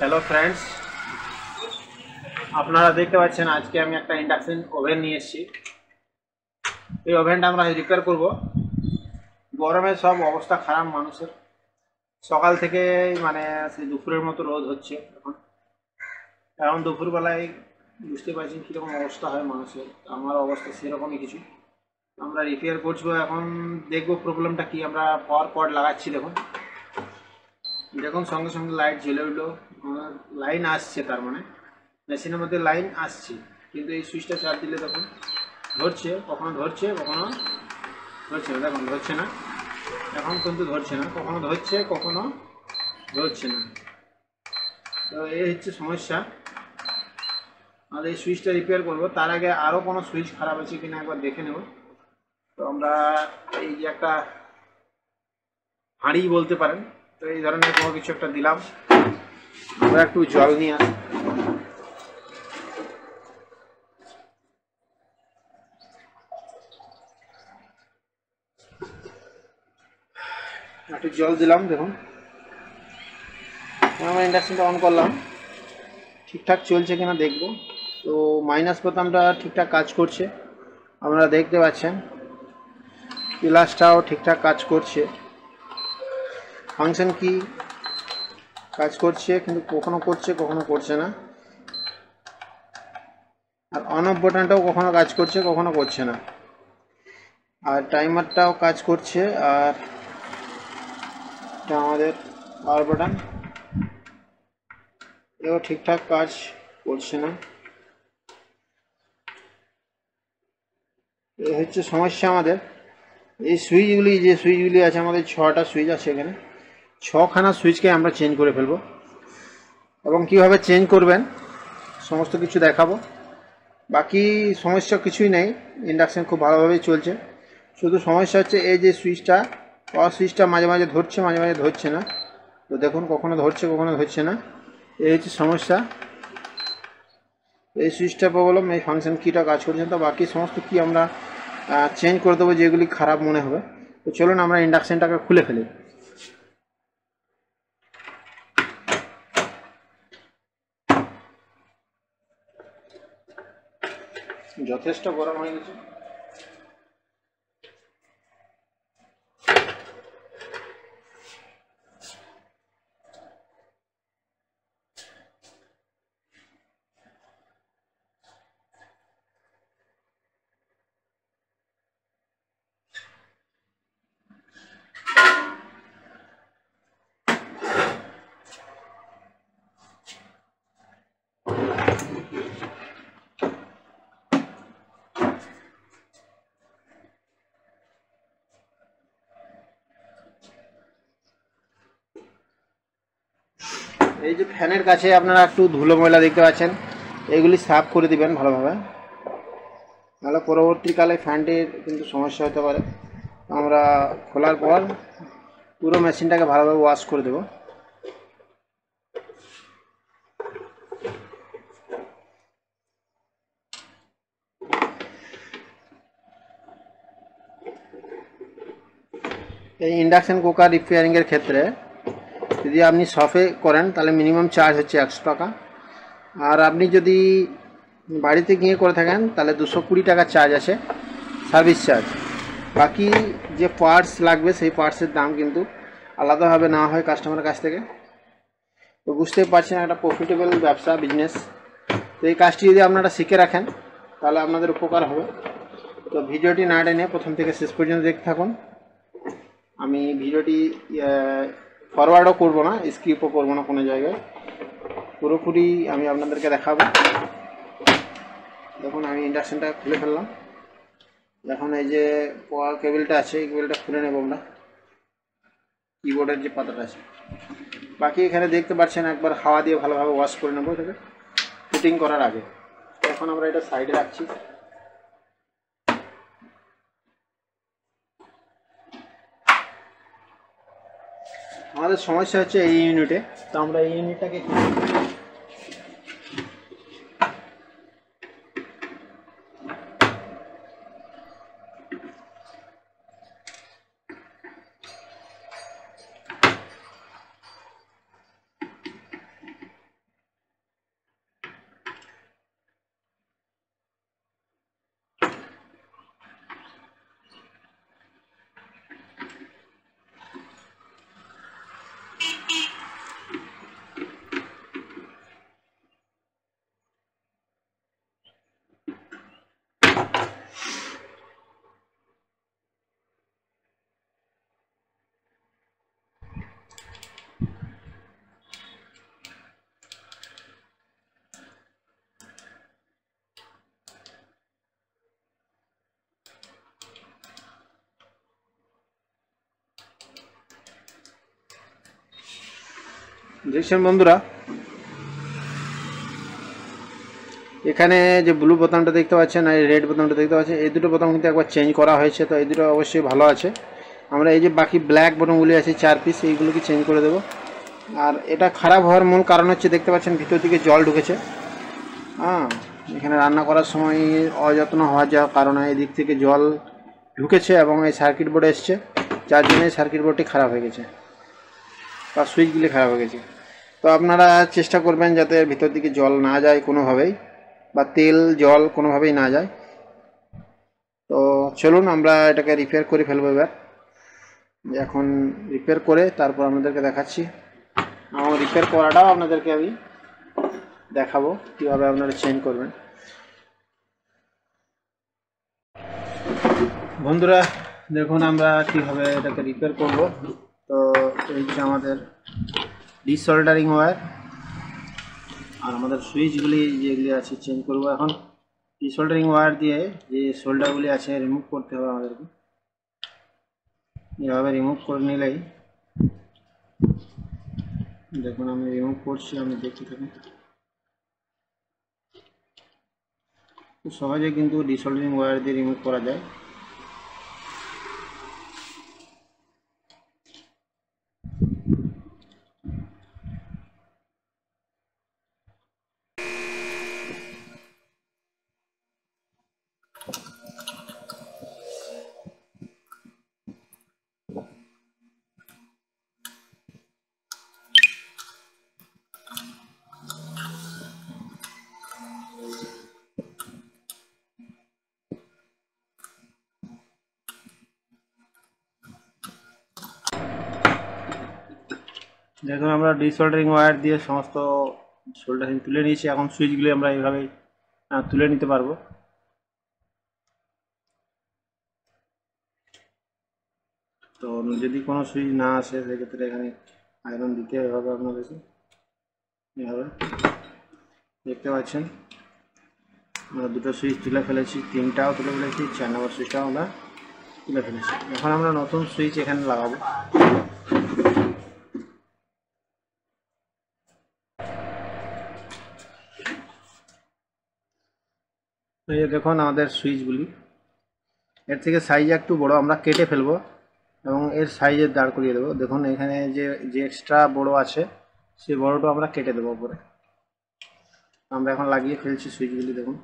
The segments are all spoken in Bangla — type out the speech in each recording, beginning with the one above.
হ্যালো ফ্রেন্ডস, আপনারা দেখতে পাচ্ছেন আজকে আমি একটা ইন্ডাকশন ওভেন নিয়ে এসেছি। এই ওভেনটা আমরা রিপেয়ার করব। গরমে সব অবস্থা খারাপ মানুষের, সকাল থেকে মানে সেই দুপুরের মতো রোদ হচ্ছে। এখন দুপুরবেলায় বুঝতে পারছেন কীরকম অবস্থা হয় মানুষের। আমার অবস্থা সেরকমই কিছু। আমরা রিপেয়ার করবো, এখন দেখবো প্রবলেমটা কি। আমরা পাওয়ার কর্ড লাগাচ্ছি। দেখুন দেখুন সঙ্গে সঙ্গে লাইট জ্বলে উঠলো, লাইন আসছে, তার মানে মেশিনের মধ্যে লাইন আসছে। কিন্তু এই সুইচটা চাপ দিলে দেখুন ধরছে, কখনো ধরছে কখনো ধরছে না। দেখুন ধরছে না, এখন কিন্তু ধরছে না, কখনো ধরছে কখনো ধরছে না। তো এই হচ্ছে সমস্যা। আর এই সুইচটা রিপেয়ার করবো, তার আগে আরও কোনো সুইচ খারাপ আছে কিনা একবার দেখে নেব। তো আমরা এই যে একটা হাঁড়ি বলতে পারেন, তো এই ধরনের কোনো কিছু একটা দিলাম। আমরা একটু জল নিয়ে আসি। একটু জল দিলাম। দেখুন আমরা ইন্ডাকশনটা অন করলাম, ঠিকঠাক চলছে কিনা দেখব। তো মাইনাস বোতামটা ঠিকঠাক কাজ করছে, আপনারা দেখতে পাচ্ছেন। প্লাসটাও ঠিকঠাক কাজ করছে, ফাংশন কি কাজ করছে, কিন্তু কখনো করছে কখনো করছে না। আর অন অফ বাটনটাও কখনো কাজ করছে কখনো করছে না। আর টাইমারটাও কাজ করছে। আর এটা আমাদের পাওয়ার বাটন, এও ঠিকঠাক কাজ করছে না। এই হচ্ছে সমস্যা আমাদের। এই সুইচগুলি, যে সুইচগুলি আছে, আমাদের 6টা সুইচ আছে এখানে। 6খানা সুইচকে আমরা চেঞ্জ করে ফেলবো, এবং কিভাবে চেঞ্জ করবেন সমস্ত কিছু দেখাবো। বাকি সমস্যা কিছুই নেই, ইন্ডাকশান খুব ভালোভাবেই চলছে। শুধু সমস্যা হচ্ছে এই যে সুইচটা, পাওয়ার সুইচটা মাঝে মাঝে ধরছে মাঝে মাঝে ধরছে না। তো দেখুন কখনো ধরছে কখনো ধরছে না, এই হচ্ছে সমস্যা। এই সুইচটা প্রবলেম, এই ফাংশন কিটা কাজ করছে। তো বাকি সমস্ত কি আমরা চেঞ্জ করে দেবো যেগুলি খারাপ মনে হবে। তো চলুন আমরা ইন্ডাকশানটাকে খুলে ফেলি। যথেষ্ট গরম হয়ে গেছে। এই যে ফ্যানের কাছে আপনারা একটু ধুলো ময়লা দেখতে পাচ্ছেন, এগুলি সাফ করে দিবেন ভালোভাবে, নাহলে পরবর্তীকালে ফ্যানটির কিন্তু সমস্যা হতে পারে। আমরা খোলার পর পুরো মেশিনটাকে ভালোভাবে ওয়াশ করে দেব। এই ইন্ডাকশান কুকার রিপেয়ারিংয়ের ক্ষেত্রে যদি আপনি শপে করেন তাহলে মিনিমাম চার্জ হচ্ছে 100 টাকা। আর আপনি যদি বাড়িতে গিয়ে করে থাকেন তাহলে 220 টাকা চার্জ আছে, সার্ভিস চার্জ। বাকি যে পার্টস লাগবে সেই পার্টসের দাম কিন্তু আলাদাভাবে নেওয়া হয় কাস্টমারের কাছ থেকে। তো বুঝতেই পারছেন একটা প্রফিটেবল ব্যবসা, বিজনেস। তো এই কাজটি যদি আপনারা শিখে রাখেন তাহলে আপনাদের উপকার হবে। তো ভিডিওটি না টেনে প্রথম থেকে শেষ পর্যন্ত দেখতে থাকুন। আমি ভিডিওটি ফরওয়ার্ডও করবো না, স্কিপও করবো না কোনো জায়গায়, পুরোপুরি আমি আপনাদেরকে দেখাবো। দেখুন আমি ইন্ডাকশানটা খুলে ফেললাম। এখন এই যে পাওয়ার কেবলটা আছে, এই কেবলটা খুলে নেব আমরা, কিবোর্ডের যে পাতাটা আছে। বাকি এখানে দেখতে পাচ্ছেন একবার হাওয়া দিয়ে ভালোভাবে ওয়াশ করে নেবো এটাকে ফিটিং করার আগে। এখন আমরা এটা সাইডে রাখছি। আমাদের সমস্যা হচ্ছে এই ইউনিটে, তো আমরা এই ইউনিটটাকে দেখছেন বন্ধুরা, এখানে যে ব্লু বোতামটা দেখতে পাচ্ছেন আর রেড বোতামটা দেখতে পাচ্ছেন, এই দুটো বোতাম কিন্তু একবার চেঞ্জ করা হয়েছে, তো এই দুটো অবশ্যই ভালো আছে। আমরা এই যে বাকি ব্ল্যাক বোতামগুলি আছে 4 পিস, এইগুলোকে চেঞ্জ করে দেবো। আর এটা খারাপ হওয়ার মূল কারণ হচ্ছে দেখতে পাচ্ছেন ভিতর দিকে জল ঢুকেছে। হ্যাঁ, এখানে রান্না করার সময় অযত্ন হওয়ার যাওয়ার কারণে এদিক থেকে জল ঢুকেছে এবং এই সার্কিট বোর্ডে এসছে, যার জন্য সার্কিট বোর্ডটি খারাপ হয়ে গেছে বা সুইচগুলি খারাপ হয়ে গেছে। তো আপনারা চেষ্টা করবেন যাতে ভিতর দিকে জল না যায় কোনোভাবেই, বা তেল জল কোনোভাবেই না যায়। তো চলুন আমরা এটাকে রিপেয়ার করে ফেলবো এবার। এখন রিপেয়ার করে তারপর আপনাদেরকে দেখাচ্ছি, এবং রিপেয়ার করাটাও আপনাদেরকে আমি দেখাবো কীভাবে আপনারা চেঞ্জ করবেন। বন্ধুরা দেখুন আমরা কীভাবে এটাকে রিপেয়ার করব। তো এই যে আমাদের ডিসোল্ডারিং ওয়্যার আর আমাদের সুইচগুলি যেগুলি আছে চেঞ্জ করব। এখন ডিসোল্ডারিং ওয়্যার দিয়ে যে সোল্ডারগুলি আছে রিমুভ করতে হবে আমাদেরকে। এভাবে রিমুভ করে নিলেই, দেখুন আমি রিমুভ করছি, আমি দেখতে থাকুন। খুব সহজে কিন্তু ডিসোল্ডারিং ওয়্যার দিয়ে রিমুভ করা যায়। দেখুন আমরা ডিসোল্ডারিং ওয়্যার দিয়ে সমস্ত সোল্ডারিং তুলে নিয়েছি। এখন সুইচগুলি আমরা এইভাবেই তুলে নিতে পারবো। তো যদি কোনো সুইচ না আসে সেক্ষেত্রে এখানে আয়রন দিতে হবে আপনাদেরকে। এভাবে দেখতে পাচ্ছেন আমরা দুটো সুইচ তুলে ফেলেছি, 3টাও তুলে ফেলেছি, 4 নম্বর সুইচটাও আমরা তুলে ফেলেছি। এখন আমরা নতুন সুইচ এখানে লাগাবো। এই দেখুন আমাদের সুইচগুলি, এর থেকে সাইজ একটু বড়, আমরা কেটে ফেলবো এবং এর সাইজে দাঁড় করিয়ে দেবো। দেখুন এখানে যে এক্সট্রা বড় আছে সেই বড়টা আমরা কেটে দেবো উপরে। আমরা এখন লাগিয়ে ফেলছি সুইচগুলি। দেখুন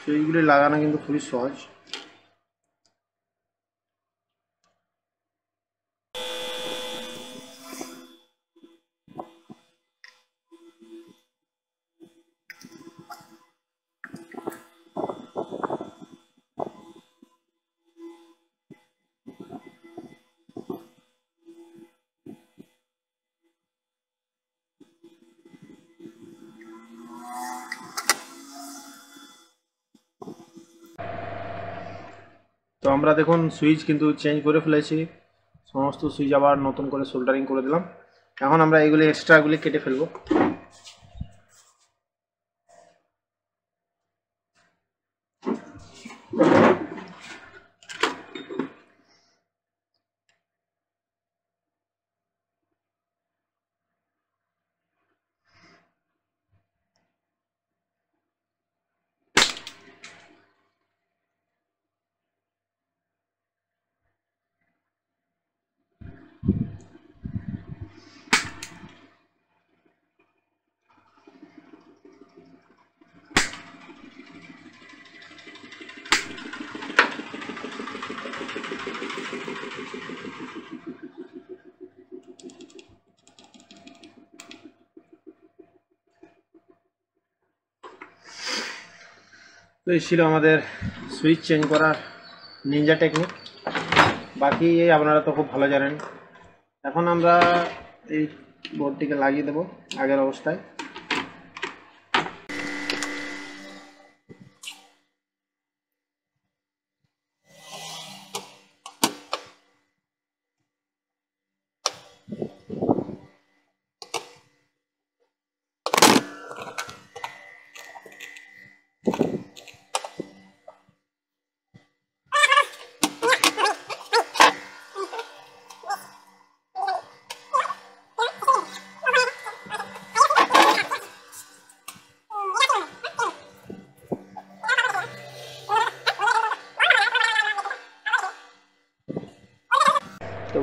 সুইচগুলি লাগানো কিন্তু খুবই সহজ। তো আমরা দেখুন সুইচ কিন্তু চেঞ্জ করে ফেলেছি, সমস্ত সুইচ আবার নতুন করে সোল্ডারিং করে দিলাম। এখন আমরা এইগুলি এক্সট্রাগুলি কেটে ফেলবো। তো এই ছিল আমাদের সুইচ চেঞ্জ করার নিনজা টেকনিক। বাকি আপনারা তো খুব ভালো জানেন। এখন আমরা এই বোর্ডটিকে লাগিয়ে দেব আগের অবস্থায়।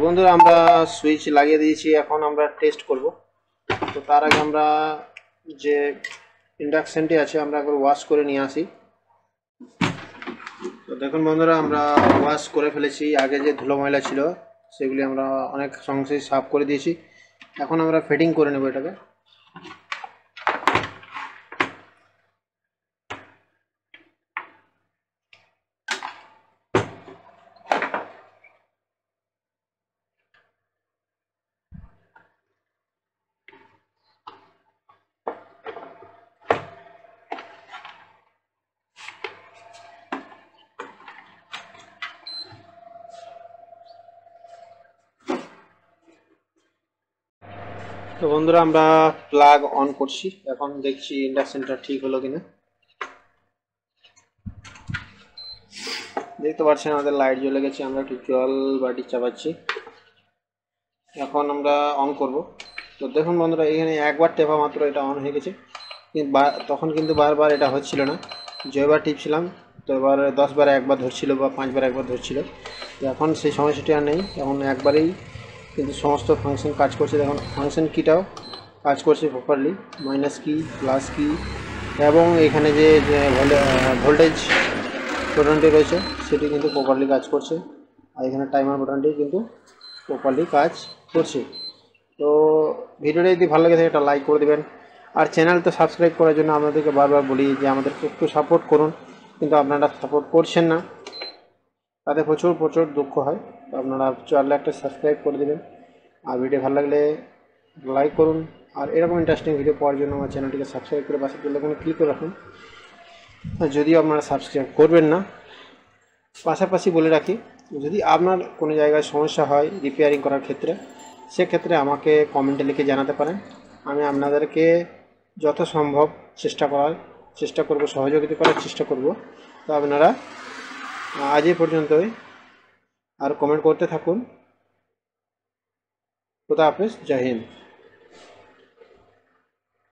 বন্ধুরা আমরা সুইচ লাগিয়ে দিয়েছি, এখন আমরা টেস্ট করব। তো তার আগে আমরা যে ইন্ডাকশনটি আছে আমরা একবার ওয়াশ করে নিয়ে আসি। তো দেখুন বন্ধুরা, আমরা ওয়াশ করে ফেলেছি। আগে যে ধুলো ময়লা ছিল সেগুলি আমরা অনেক সংখ্যে সাফ করে দিয়েছি। এখন আমরা ফিটিং করে নেব এটাকে। তো বন্ধুরা আমরা প্লাগ অন করছি, এখন দেখছি ইন্ডাকশনটা ঠিক হলো কিনা। দেখতে পাচ্ছেন আমাদের লাইট জ্বলে গেছে, আমরা একটু জল বাটি চাপাচ্ছি। এখন আমরা অন করব। তো দেখুন বন্ধুরা, এখানে একবার টেপা মাত্র এটা অন হয়ে গেছে, কিন্তু তখন কিন্তু বারবার এটা হচ্ছিল না। যেবার টিপছিলাম তো এবার 10 বার একবার ধরছিল বা 5 বার একবার ধরছিল। তো এখন সেই সমস্যাটি আর নেই, এখন একবারেই কিন্তু সমস্ত ফাংশন কাজ করছে। দেখুন ফাংশন কিটাও কাজ করছে প্রপারলি, মাইনাস কি, প্লাস কি, এবং এখানে যে ভোল্টেজ বাটনটি রয়েছে সেটি কিন্তু প্রপারলি কাজ করছে। আর এখানে টাইমার বাটনটি কিন্তু প্রপারলি কাজ করছে। তো ভিডিওটা যদি ভালো লাগে থাকে একটা লাইক করে দেবেন, আর চ্যানেল তো সাবস্ক্রাইব করার জন্য আপনাদেরকে বারবার বলি যে আমাদেরকে একটু সাপোর্ট করুন, কিন্তু আপনারা সাপোর্ট করছেন না, তাতে প্রচুর প্রচুর দুঃখ হয়। তো আপনারা চ্যানেলে একটা সাবস্ক্রাইব করে দেবেন, আর ভিডিও ভালো লাগলে লাইক করুন। আর এরকম ইন্টারেস্টিং ভিডিও পাওয়ার জন্য আমার চ্যানেলটিকে সাবস্ক্রাইব করে পাশে বেল আইকনে ক্লিক করে রাখুন। আর যদিও আপনারা সাবস্ক্রাইব করবেন না, পাশাপাশি বলে রাখি, যদি আপনার কোনো জায়গায় সমস্যা হয় রিপেয়ারিং করার ক্ষেত্রে, সেক্ষেত্রে আমাকে কমেন্টে লিখে জানাতে পারেন। আমি আপনাদেরকে যথাসম্ভব চেষ্টা করব, সহযোগিতা করার চেষ্টা করব। তো আপনারা আজ এই পর্যন্তই, আর কমেন্ট করতে থাকুন। খুদা হাফেজ, জয় হিন্দ।